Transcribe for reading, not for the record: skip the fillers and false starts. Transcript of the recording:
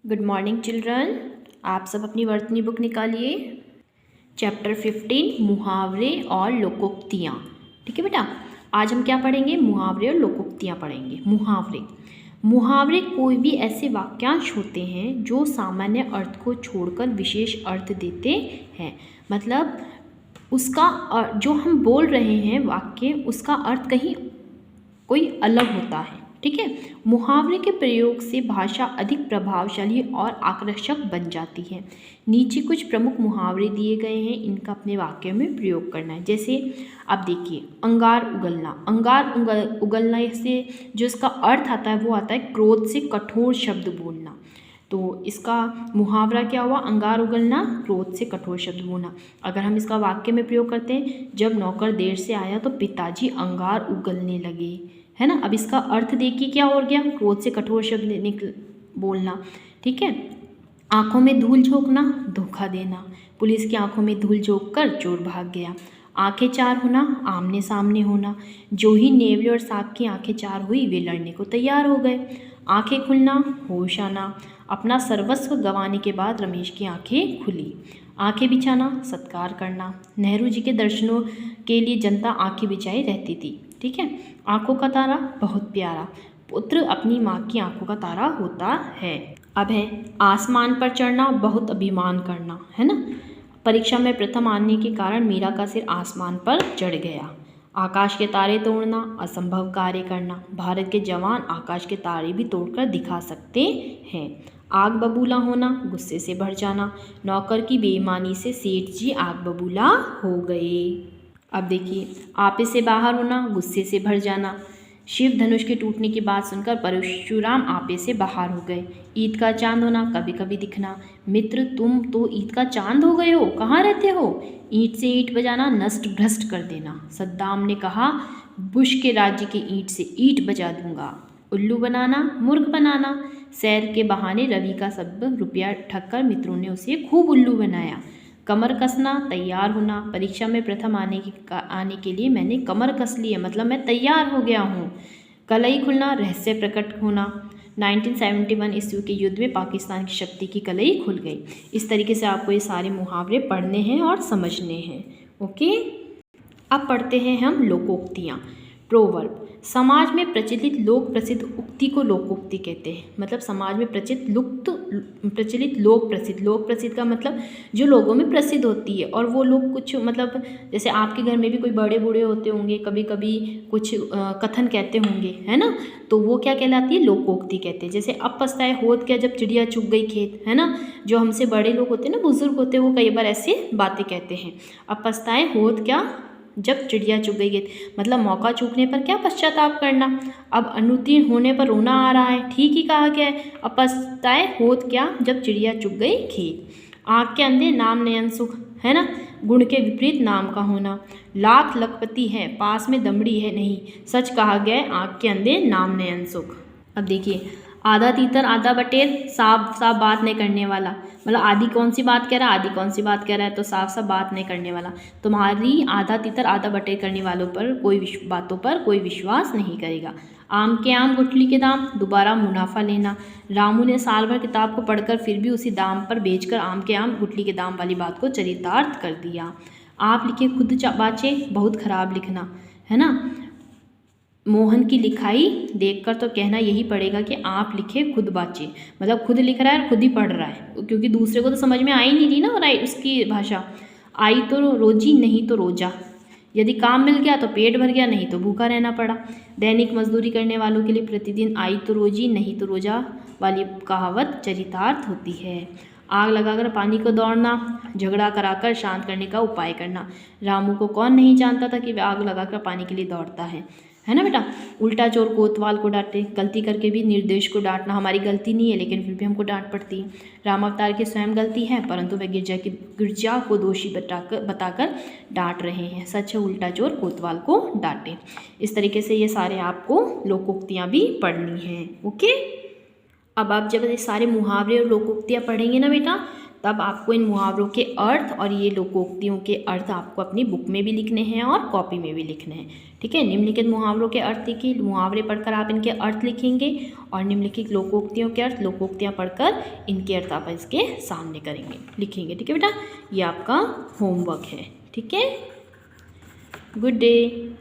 Good morning children. आप सब अपनी वर्तनी बुक निकालिए। चैप्टर 15 मुहावरे और लोकोक्तियाँ। ठीक है बेटा, आज हम क्या पढ़ेंगे? मुहावरे और लोकोक्तियाँ पढ़ेंगे। मुहावरे कोई भी ऐसे वाक्यांश होते हैं जो सामान्य अर्थ को छोड़कर विशेष अर्थ देते हैं। मतलब उसका जो हम बोल रहे हैं वाक्य, उसका अर्थ कहीं कोई अलग होता है। ठीक है, मुहावरे के प्रयोग से भाषा अधिक प्रभावशाली और आकर्षक बन जाती है। नीचे कुछ प्रमुख मुहावरे दिए गए हैं, इनका अपने वाक्य में प्रयोग करना है। जैसे आप देखिए, अंगार उगलना। उगलना से जो इसका अर्थ आता है वो आता है क्रोध से कठोर शब्द बोलना। तो इसका मुहावरा क्या हुआ? अंगार उगलना, क्रोध से कठोर शब्द बोलना। अगर हम इसका वाक्य में प्रयोग करते हैं, जब नौकर देर से आया तो पिताजी अंगार उगलने लगे, है ना। अब इसका अर्थ देखिए क्या हो गया? क्रोध से कठोर शब्द बोलना। ठीक है, आंखों में धूल झोंकना, धोखा देना। पुलिस की आंखों में धूल झोंक कर चोर भाग गया। आंखें चार होना, आमने सामने होना। जो ही नेवले और सांप की आंखें चार हुई, वे लड़ने को तैयार हो गए। आंखें खुलना, होश आना। अपना सर्वस्व गंवाने के बाद रमेश की आंखें खुली। आंखें बिछाना, सत्कार करना। नेहरू जी के दर्शनों के लिए जनता आंखें बिछाई रहती थी। ठीक है, आंखों का तारा बहुत प्यारा। पुत्र अपनी माँ की आंखों का तारा होता है। अब है आसमान पर चढ़ना, बहुत अभिमान करना, है ना। परीक्षा में प्रथम आने के कारण मीरा का सिर आसमान पर चढ़ गया। आकाश के तारे तोड़ना, असंभव कार्य करना। भारत के जवान आकाश के तारे भी तोड़कर दिखा सकते हैं। आग बबूला होना, गुस्से से भर जाना। नौकर की बेईमानी से सेठ जी आग बबूला हो गए। अब देखिए, आपे से बाहर होना, गुस्से से भर जाना। शिव धनुष के टूटने की बात सुनकर परशुराम आपे से बाहर हो गए। ईद का चांद होना, कभी कभी दिखना। मित्र तुम तो ईद का चांद हो गए हो, कहाँ रहते हो? ईंट से ईंट बजाना, नष्ट भ्रष्ट कर देना। सद्दाम ने कहा, बुश के राज्य की ईंट से ईंट बजा दूंगा। उल्लू बनाना, मूर्ख बनाना। सैर के बहाने रवि का सब रुपया ठगकर मित्रों ने उसे खूब उल्लू बनाया। कमर कसना, तैयार होना। परीक्षा में प्रथम आने के लिए मैंने कमर कस ली है, मतलब मैं तैयार हो गया हूँ। कलई खुलना, रहस्य प्रकट होना। 1971 ईस्वी के युद्ध में पाकिस्तान की शक्ति की कलई खुल गई। इस तरीके से आपको ये सारे मुहावरे पढ़ने हैं और समझने हैं। ओके, अब पढ़ते हैं हम लोकोक्तियाँ। प्रोवर्ब। समाज में प्रचलित लोक प्रसिद्ध उक्ति को लोकोक्ति कहते हैं। मतलब समाज में प्रचलित लोक प्रसिद्ध का मतलब जो लोगों में प्रसिद्ध होती है। और वो लोग कुछ मतलब जैसे आपके घर में भी कोई बड़े बूढ़े होते होंगे, कभी कभी कुछ कथन कहते होंगे, है ना। तो वो क्या कहलाती है? लोकोक्ति कहते हैं। जैसे अब पछताए होत क्या जब चिड़िया चुग गई खेत, है ना। जो हमसे बड़े लोग होते हैं ना, बुजुर्ग होते हैं, वो कई बार ऐसी बातें कहते हैं। अब पछताए होत क्या जब चिड़िया चुग गई खेत, मतलब मौका चूकने पर क्या पश्चाताप करना। अब अनुत्तीर्ण होने पर रोना आ रहा है, ठीक ही कहा गया है। अब पछताए होत क्या जब चिड़िया चुग गई खेत। आँख के अंधे नाम नयन सुख, है ना। गुण के विपरीत नाम का होना। लाख लखपति है, पास में दमड़ी है नहीं, सच कहा गया है आँख के अंधे नाम नयन सुख। अब देखिए, आधा तीतर आधा बटेर, साफ साफ बात नहीं करने वाला। मतलब आधी कौन सी बात कह रहा है, आधी कौन सी बात कह रहा है, तो साफ साफ बात नहीं करने वाला। तुम्हारी आधा तीतर आधा बटेर करने वालों पर बातों पर कोई विश्वास नहीं करेगा। आम के आम गुठली के दाम, दोबारा मुनाफा लेना। रामू ने साल भर किताब को पढ़कर फिर भी उसी दाम पर बेचकर आम के आम गुठली के दाम वाली बात को चरितार्थ कर दिया। आप लिखे खुद बाचे, बहुत खराब लिखना, है ना। मोहन की लिखाई देखकर तो कहना यही पड़ेगा कि आप लिखे खुद बाचे। मतलब खुद लिख रहा है और खुद ही पढ़ रहा है, क्योंकि दूसरे को तो समझ में आ ही नहीं रही ना राइट उसकी भाषा। आई तो रोजी, नहीं तो रोजा। यदि काम मिल गया तो पेट भर गया, नहीं तो भूखा रहना पड़ा। दैनिक मजदूरी करने वालों के लिए प्रतिदिन आई तो रोजी नहीं तो रोजा वाली कहावत चरितार्थ होती है। आग लगाकर पानी को दौड़ना, झगड़ा कराकर शांत करने का उपाय करना। रामू को कौन नहीं जानता था कि वह आग लगाकर पानी के लिए दौड़ता है ना बेटा। उल्टा चोर कोतवाल को डांटे, गलती करके भी निर्देश को डांटना। हमारी गलती नहीं है लेकिन फिर भी हमको डांट पड़ती है। राम अवतार की स्वयं गलती है, परंतु वह गिरजा को दोषी बताकर डांट रहे हैं। सच है, उल्टा चोर कोतवाल को डांटे। इस तरीके से ये सारे आपको लोकोक्तियाँ भी पढ़नी हैं। ओके, अब आप जब ये सारे मुहावरे और लोकोक्तियाँ पढ़ेंगे ना बेटा, तब आपको इन मुहावरों के अर्थ और ये लोकोक्तियों के अर्थ आपको अपनी बुक में भी लिखने हैं और कॉपी में भी लिखने हैं। ठीक है, निम्नलिखित मुहावरों के अर्थ लिखिए, मुहावरे पढ़कर आप इनके अर्थ लिखेंगे और निम्नलिखित लोकोक्तियों के अर्थ, लोकोक्तियाँ पढ़कर इनके अर्थ आप इसके सामने करेंगे, लिखेंगे। ठीक है बेटा, ये आपका होमवर्क है। ठीक है, गुड डे।